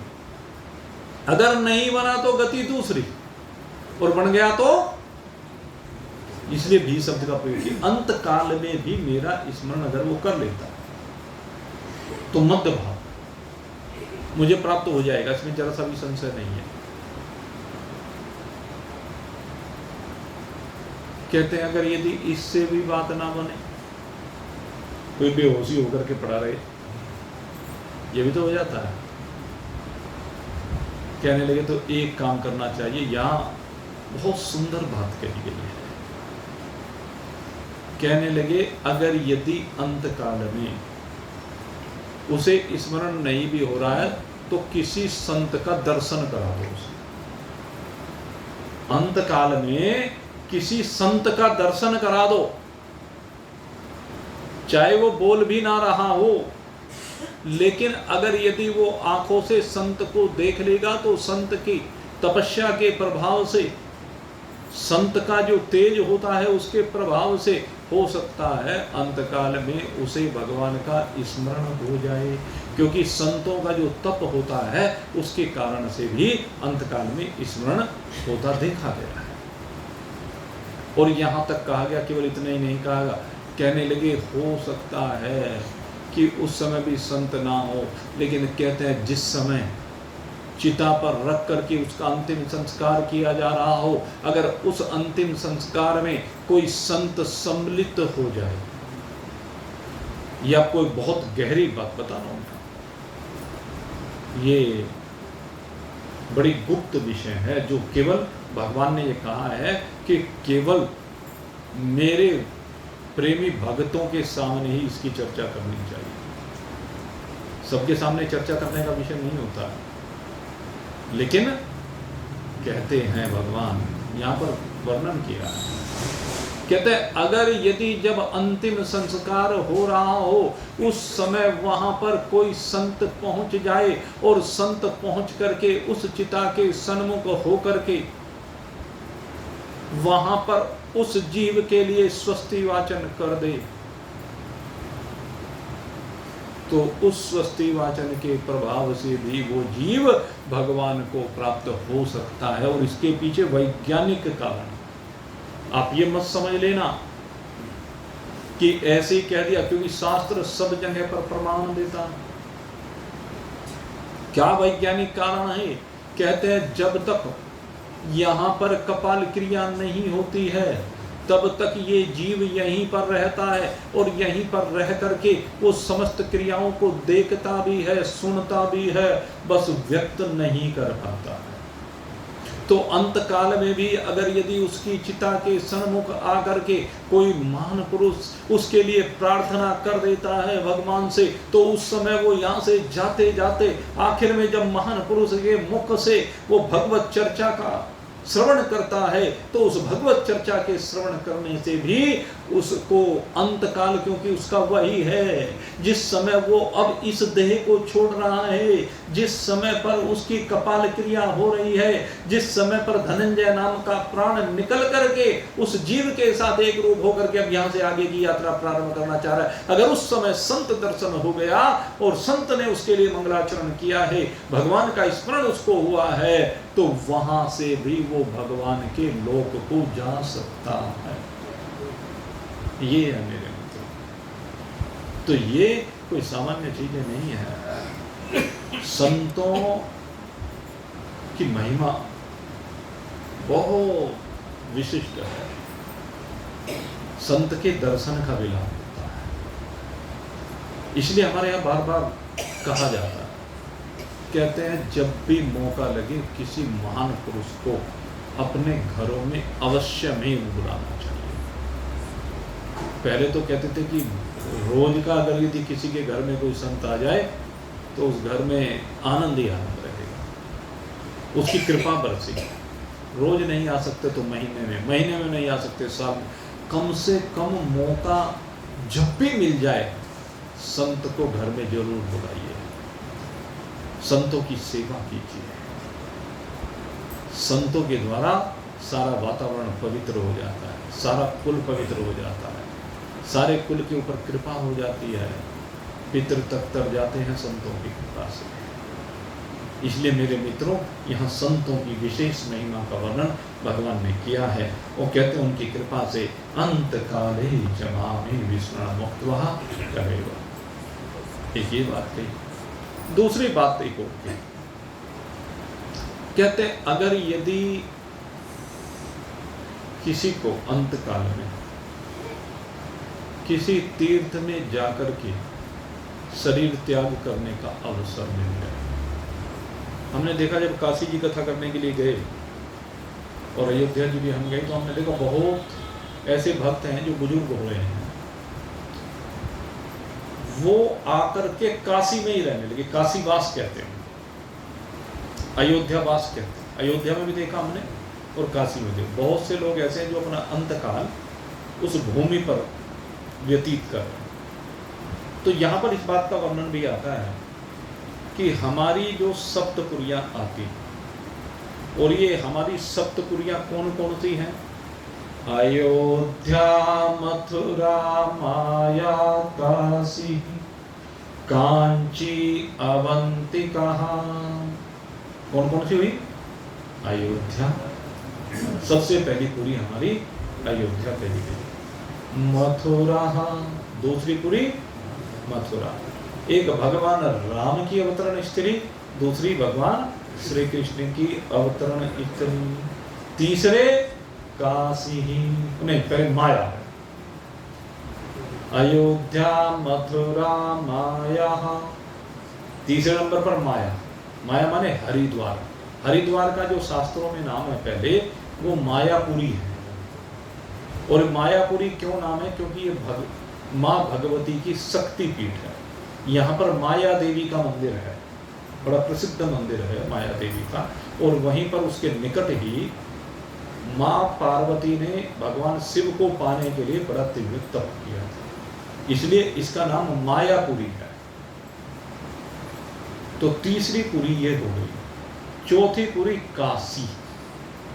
अगर नहीं बना तो गति दूसरी, और बन गया तो, इसलिए भी शब्द का प्रयोग किया। अंत काल में भी मेरा स्मरण अगर वो कर लेता तो मध्य भाव मुझे प्राप्त हो जाएगा, इसमें जरा सा भी संशय नहीं है। कहते हैं अगर यदि इससे भी बात ना बने, कोई बेहोशी होकर के पड़ा रहे, ये भी तो हो जाता है। कहने लगे तो एक काम करना चाहिए, यहां बहुत सुंदर बात कही गई है। कहने लगे अगर यदि अंत काल में उसे स्मरण नहीं भी हो रहा है तो किसी संत का दर्शन करा दो उसे। अंत काल में किसी संत का दर्शन करा दो, चाहे वो बोल भी ना रहा हो, लेकिन अगर यदि वो आंखों से संत को देख लेगा तो संत की तपस्या के प्रभाव से, संत का जो तेज होता है उसके प्रभाव से हो सकता है अंतकाल में उसे भगवान का स्मरण हो जाए, क्योंकि संतों का जो तप होता है उसके कारण से भी अंतकाल में स्मरण होता देखा गया है। और यहाँ तक कहा गया, केवल इतना ही नहीं कहा गया, कहने लगे हो सकता है कि उस समय भी संत ना हो, लेकिन कहते हैं जिस समय चिता पर रख करके उसका अंतिम संस्कार किया जा रहा हो, अगर उस अंतिम संस्कार में कोई संत सम्मिलित हो जाए, या कोई बहुत गहरी बात बता रहा हूं, ये बड़ी गुप्त विषय है जो केवल भगवान ने ये कहा है कि केवल मेरे प्रेमी भक्तों के सामने ही इसकी चर्चा करनी चाहिए। सबके सामने चर्चा करने का विषय नहीं होता है, लेकिन कहते हैं भगवान, यहाँ पर वर्णन किया है, कहते हैं अगर यदि जब अंतिम संस्कार हो रहा हो उस समय वहां पर कोई संत पहुंच जाए और संत पहुंच करके उस चिता के सन्मुख हो करके वहां पर उस जीव के लिए स्वस्ति वाचन कर दे, तो उस स्वस्ति वाचन के प्रभाव से भी वो जीव भगवान को प्राप्त हो सकता है। और इसके पीछे वैज्ञानिक कारण, आप ये मत समझ लेना कि ऐसे ही कह दिया क्योंकि शास्त्र सब जगह पर प्रमाण देता है। क्या वैज्ञानिक कारण है? कहते हैं जब तक यहां पर कपाल क्रिया नहीं होती है तब तक ये जीव यहीं पर रहता है और यहीं पर रह करके वो समस्त क्रियाओं को देखता भी है, सुनता भी है, बस व्यक्त नहीं कर पाता है। तो अंत काल में भी अगर यदि उसकी चिता के सन्मुख आकर के कोई महान पुरुष उसके लिए प्रार्थना कर देता है भगवान से, तो उस समय वो यहाँ से जाते जाते आखिर में जब महान पुरुष के मुख से वो भगवत चर्चा का श्रवण करता है, तो उस भगवत चर्चा के श्रवण करने से भी उसको अंत काल, क्योंकि उसका वही है जिस समय वो अब इस देह को छोड़ रहा है, जिस समय पर उसकी कपाल क्रिया हो रही है, जिस समय पर धनंजय नाम का प्राण निकल करके उस जीव के साथ एक रूप होकर के अब यहाँ से आगे की यात्रा प्रारंभ करना चाह रहा है, अगर उस समय संत दर्शन हो गया और संत ने उसके लिए मंगलाचरण किया है, भगवान का स्मरण उसको हुआ है, तो वहां से भी वो भगवान के लोक को जा सकता है। ये है मेरे मित्रों, तो ये कोई सामान्य चीजें नहीं है। संतों की महिमा बहुत विशिष्ट है, संत के दर्शन का विलाप होता है, इसलिए हमारे यहाँ बार बार कहा जाता है, कहते हैं जब भी मौका लगे किसी महान पुरुष को अपने घरों में अवश्य में बुलाना चाहिए। पहले तो कहते थे कि रोज का अगर यदि किसी के घर में कोई संत आ जाए तो उस घर में आनंद ही आनंद रहेगा, उसकी कृपा बरसेगी। रोज नहीं आ सकते तो महीने में नहीं आ सकते साल में, कम से कम मौका जब भी मिल जाए संत को घर में जरूर बुलाइए, संतों की सेवा कीजिए। संतों के द्वारा सारा वातावरण पवित्र हो जाता है, सारा कुल पवित्र हो जाता है, सारे कुल के ऊपर कृपा हो जाती है, पितृ तक तर जाते हैं संतों की कृपा से। इसलिए मेरे मित्रों, यहाँ संतों की विशेष महिमा का वर्णन भगवान ने किया है। वो कहते हैं उनकी कृपा से अंत काले जमामि विस्मरण मुक्त्वा करेगा। एक ये बात कही। दूसरी बात एक और कही, कहते अगर यदि किसी को अंत काल में किसी तीर्थ में जाकर के शरीर त्याग करने का अवसर मिल जाए। हमने देखा जब काशी की कथा करने के लिए गए और अयोध्या जी भी हम गए, तो हमने देखा बहुत ऐसे भक्त हैं जो बुजुर्ग हो रहे हैं, वो आकर के काशी में ही रहने लगे। काशी वास कहते हैं, अयोध्या वास कहते हैं। अयोध्या में भी देखा हमने और काशी में देखा। बहुत से लोग ऐसे हैं जो अपना अंतकाल उस भूमि पर व्यतीत कर रहे हैं। तो यहाँ पर इस बात का वर्णन भी आता है कि हमारी जो सप्तपुरियाँ आती, और ये हमारी सप्तपुरियाँ कौन कौन सी हैं? अयोध्या, मथुरा, माया, काशी, कांची, अवंतिका। कौन कौन सी हुई? अयोध्या सबसे पहली पुरी हमारी अयोध्या पहली गई। मथुरा दूसरी पुरी मथुरा। एक भगवान राम की अवतरण स्त्री, दूसरी भगवान श्री कृष्ण की अवतरण स्त्री, तीसरे काशी ही नहीं, पहले माया है। अयोध्या मथुरा माया, तीसरे नंबर पर माया। माया माने हरिद्वार। हरिद्वार का जो शास्त्रों में नाम है पहले, वो मायापुरी है। और मायापुरी क्यों नाम है? क्योंकि ये माँ भगवती की शक्ति पीठ है। यहाँ पर माया देवी का मंदिर है, बड़ा प्रसिद्ध मंदिर है माया देवी का। और वहीं पर उसके निकट ही माँ पार्वती ने भगवान शिव को पाने के लिए बड़ा तीव्र तप किया था, इसलिए इसका नाम मायापुरी है। तो तीसरी पुरी ये हो गई। चौथी पुरी काशी,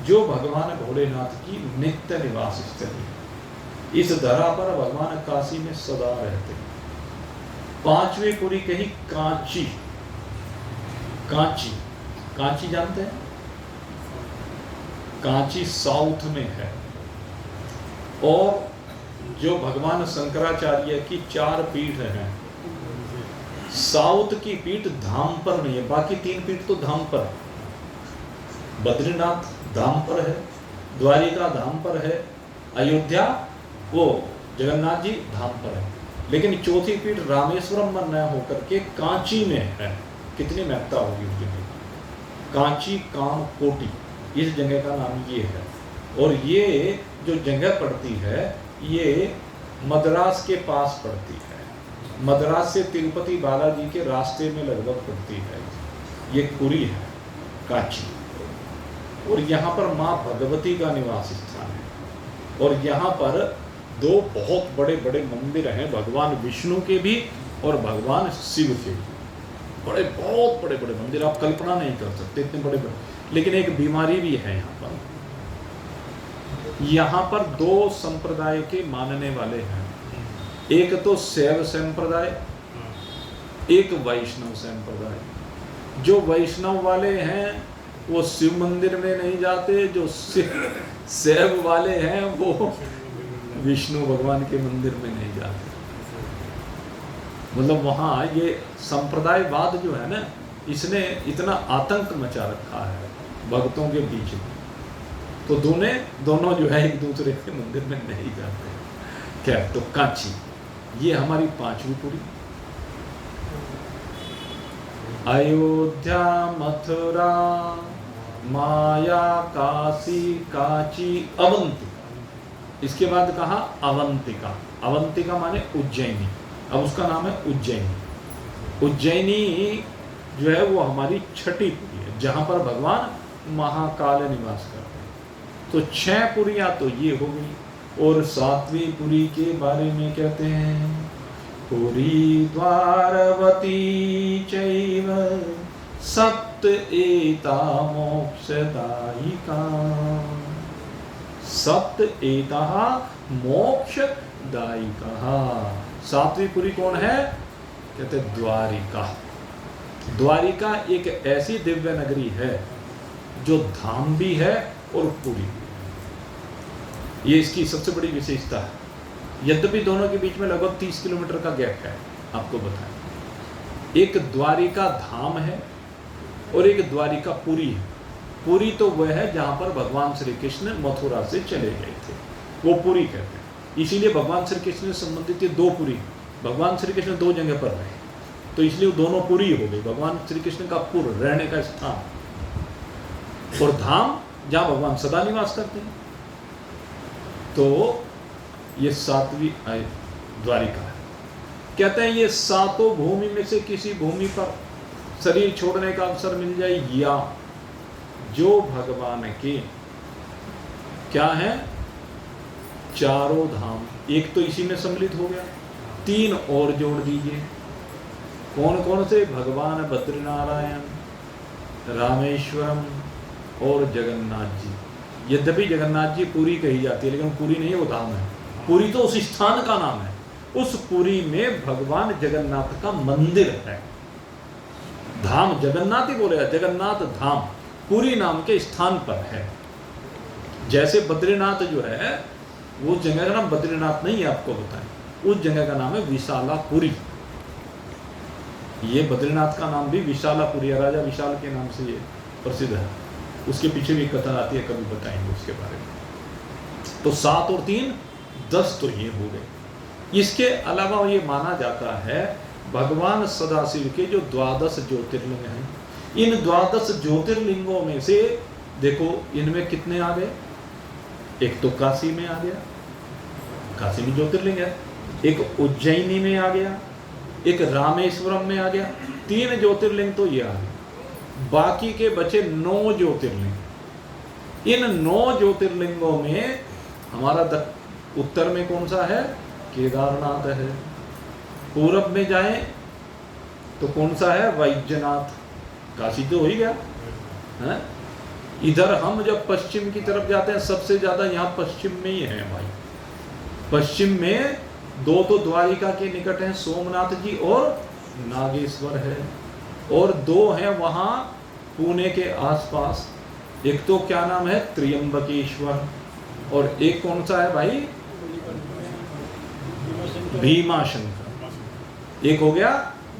जो भगवान भोलेनाथ की नित्य निवास स्थली। इस धरा पर भगवान काशी में सदा रहते हैं। पांचवी पुरी कही कांची। कांची, कांची जानते हैं? कांची साउथ में है। और जो भगवान शंकराचार्य की 4 पीठ हैं, साउथ की पीठ धाम पर नहीं है, बाकी 3 पीठ तो धाम पर है। बद्रीनाथ धाम पर है, द्वारिका धाम पर है, अयोध्या वो जगन्नाथ जी धाम पर है। लेकिन चौथी पीठ रामेश्वरम में न होकर के कांची में है। कितनी महत्ता होगी उस जगह की। कांची काम कोटी, इस जगह का नाम ये है। और ये जो जगह पड़ती है, ये मद्रास के पास पड़ती है। मद्रास से तिरुपति बालाजी के रास्ते में लगभग पड़ती है। ये पुरी है कांची। और यहाँ पर माँ भगवती का निवास स्थान है। और यहाँ पर 2 बहुत बड़े बड़े मंदिर हैं, भगवान विष्णु के भी और भगवान शिव के भी। बहुत बड़े बड़े मंदिर, आप कल्पना नहीं कर सकते इतने बड़े बड़े। लेकिन एक बीमारी भी है यहाँ पर। यहाँ पर 2 संप्रदाय के मानने वाले हैं। एक तो शैव संप्रदाय, एक वैष्णव संप्रदाय। जो वैष्णव वाले हैं वो शिव मंदिर में नहीं जाते, जो शैव वाले हैं वो विष्णु भगवान के मंदिर में नहीं जाते। मतलब वहाँ ये संप्रदायवाद जो है ना, इसने इतना आतंक मचा रखा है भक्तों के बीच में। तो दोनों जो है एक दूसरे के मंदिर में नहीं जाते। क्या तो कांची, ये हमारी 5वीं पुरी। अयोध्या मथुरा माया काशी काची अवंतिका। इसके बाद कहा अवंतिका। अवंतिका माने उज्जैनी। अब उसका नाम है उज्जैनी। उज्जैनी जो है वो हमारी 6ठी पुरी है, जहां पर भगवान महाकाल निवास करते हैं। तो 6 पुरियां तो ये हो गई। और 7वीं पुरी के बारे में कहते हैं, पुरी द्वारवती चैव सप्त एता मोक्षदायिका। सप्त एता मोक्षदायिका। 7वीं पुरी कौन है? कहते द्वारिका। द्वारिका एक ऐसी दिव्य नगरी है जो धाम भी है और पुरी भी। ये इसकी सबसे बड़ी विशेषता है। यद्यपि दोनों के बीच में लगभग 30 किलोमीटर का गैप है। आपको बताएं, एक द्वारिका धाम है और एक द्वारिका पुरी है। पुरी तो वह है जहां पर भगवान श्री कृष्ण मथुरा से चले गए थे, वो पुरी कहते हैं। इसीलिए भगवान श्री कृष्ण से संबंधित ये 2 पुरी। भगवान श्री कृष्ण 2 जगह पर रहे, तो इसलिए दोनों पुरी हो गई। भगवान श्री कृष्ण का पुर, रहने का स्थान, और धाम जहां भगवान सदा निवास करते हैं। तो ये 7वीं द्वारिका है। कहते हैं ये 7 भूमि में से किसी भूमि पर शरीर छोड़ने का अवसर मिल जाए, या जो भगवान के क्या है 4 धाम, एक तो इसी में सम्मिलित हो गया, 3 और जोड़ दीजिए। कौन कौन से? भगवान बद्रीनारायण, रामेश्वरम और जगन्नाथ जी। यद्यपि जगन्नाथ जी पुरी कही जाती है, लेकिन पुरी नहीं, वो धाम है। पुरी तो उस स्थान का नाम है। उस पुरी में भगवान जगन्नाथ का मंदिर है। धाम जगन्नाथ ही बोलेगा, जगन्नाथ धाम पुरी नाम के स्थान पर है। जैसे बद्रीनाथ जो है, वो जगह का नाम बद्रीनाथ नहीं है, आपको बताएं, उस जगह का नाम है विशालापुरी। ये बद्रीनाथ का नाम भी विशालापुरी है, राजा विशाल के नाम से ये प्रसिद्ध है। उसके पीछे भी कथा आती है, कभी बताएंगे उसके बारे में। तो 7 और 3 10 तो ये हो गए। इसके अलावा ये माना जाता है भगवान सदाशिव के जो 12 ज्योतिर्लिंग हैं, इन 12 ज्योतिर्लिंगों में से देखो इनमें कितने आ गए, एक तो काशी में आ गया, काशी में ज्योतिर्लिंग है, एक उज्जैनी में आ गया, एक रामेश्वरम में आ गया, 3 ज्योतिर्लिंग तो ये आ गए। बाकी के बचे 9 ज्योतिर्लिंग। इन 9 ज्योतिर्लिंगों में हमारा उत्तर में कौन सा है, केदारनाथ है। पूरब में जाएं तो कौन सा है, वैद्यनाथ, काशी तो हो ही गया है। इधर हम जब पश्चिम की तरफ जाते हैं, सबसे ज्यादा यहाँ पश्चिम में ही है भाई। पश्चिम में 2 तो द्वारिका के निकट हैं, सोमनाथ जी और नागेश्वर है, और 2 हैं वहाँ पुणे के आसपास। एक तो क्या नाम है, त्र्यंबकेश्वर, और एक कौन सा है भाई, भीमाशंकर। एक हो गया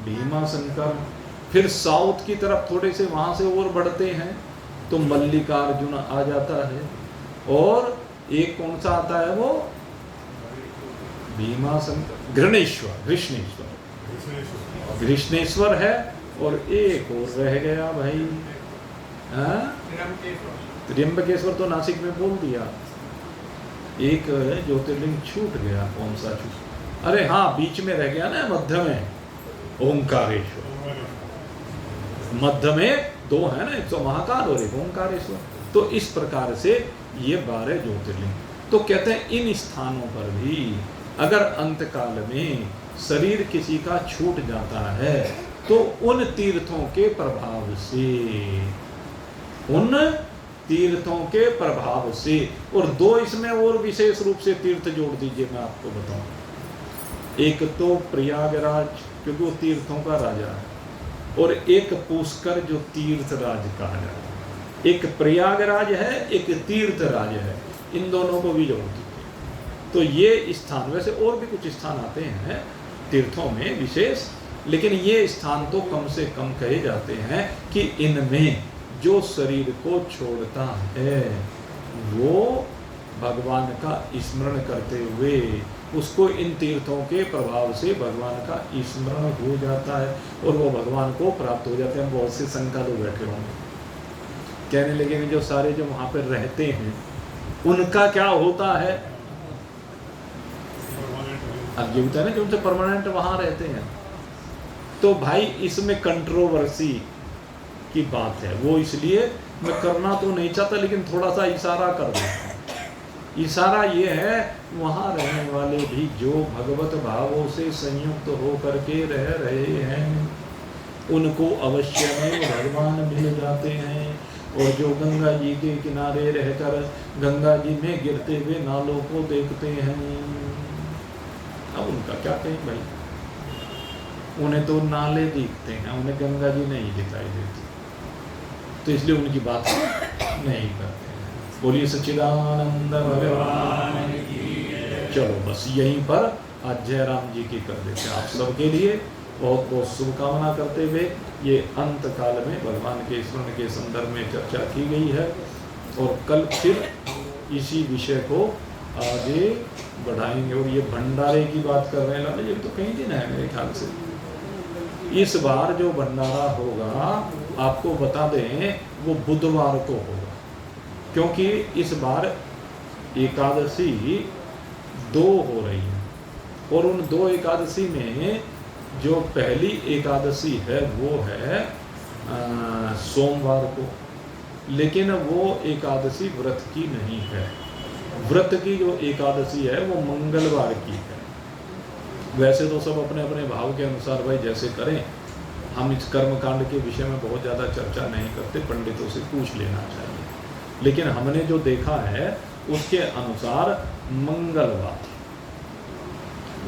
भीमाशंकर। फिर साउथ की तरफ थोड़े से वहां से और बढ़ते हैं तो मल्लिकार्जुन आ जाता है, और एक कौन सा आता है, वो भीमाशंकर, कृष्णेश्वर है, और एक और रह गया भाई, त्र्यंबकेश्वर तो नासिक में बोल दिया। एक ज्योतिर्लिंग छूट गया, कौन सा छूट, अरे हाँ बीच में रह गया ना, मध्य में ओंकारेश्वर। मध्य में 2 है ना, एक तो महाकाल और एक ओंकारेश्वर। तो इस प्रकार से ये 12 ज्योतिर्लिंग। तो कहते हैं इन स्थानों पर भी अगर अंतकाल में शरीर किसी का छूट जाता है तो उन तीर्थों के प्रभाव से, उन तीर्थों के प्रभाव से, और 2 इसमें और विशेष रूप से तीर्थ जोड़ दीजिए, मैं आपको बताऊं। एक तो प्रयागराज, क्योंकि वो तीर्थों का राजा है, और एक पुष्कर जो तीर्थ राज कहा जाता है। एक प्रयागराज है, एक तीर्थ राज है, इन दोनों को भी जोड़ दीजिए। तो ये स्थान, वैसे और भी कुछ स्थान आते हैं तीर्थों में विशेष, लेकिन ये स्थान तो कम से कम कहे जाते हैं कि इनमें जो शरीर को छोड़ता है वो भगवान का स्मरण करते हुए, उसको इन तीर्थों के प्रभाव से भगवान का स्मरण हो जाता है और वो भगवान को प्राप्त हो जाते हैं। बहुत से शंका लोग बैठे होंगे, कहने लगे जो सारे जो वहाँ पर रहते हैं उनका क्या होता है। अब ये होता है ना कि उनसे परमानेंट वहाँ रहते हैं, तो भाई इसमें कंट्रोवर्सी की बात है। वो इसलिए मैं करना तो नहीं चाहता, लेकिन थोड़ा सा इशारा कर देता हूँ। इशारा ये है, वहाँ रहने वाले भी जो भगवत भावों से संयुक्त होकर के रह रहे हैं उनको अवश्य में भगवान मिल जाते हैं। और जो गंगा जी के किनारे रहकर गंगा जी में गिरते हुए नालों को देखते हैं, अब उनका क्या कहें भाई, उन्हें तो नाले दिखते हैं, उन्हें गंगा जी नहीं दिखाई देती, तो इसलिए उनकी बात नहीं करते हैं। बोलिए सच्चिदानंद भगवान की। चलो बस यहीं पर आज जयराम जी की कर देते हैं। आप सबके लिए बहुत बहुत शुभकामना करते हुए ये अंत काल में भगवान के स्मरण के संदर्भ में चर्चा की गई है, और कल फिर इसी विषय को आगे बढ़ाएंगे। और ये भंडारे की बात कर रहे हैं, ये तो कई दिन है मेरे ख्याल से। इस बार जो भंडारा होगा आपको बता दें वो बुधवार को होगा, क्योंकि इस बार एकादशी 2 हो रही है, और उन 2 एकादशी में जो पहली एकादशी है वो है सोमवार को, लेकिन वो एकादशी व्रत की नहीं है। व्रत की जो एकादशी है वो मंगलवार की है। वैसे तो सब अपने अपने भाव के अनुसार भाई जैसे करें, हम इस कर्मकांड के विषय में बहुत ज़्यादा चर्चा नहीं करते, पंडितों से पूछ लेना चाहिए। लेकिन हमने जो देखा है उसके अनुसार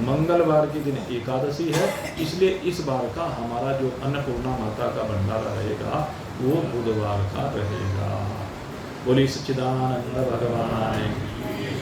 मंगलवार के दिन एकादशी है, इसलिए इस बार का हमारा जो अन्नपूर्णा माता का भंडारा रहेगा वो बुधवार का रहेगा। बोलिए सच्चिदानंद भगवान।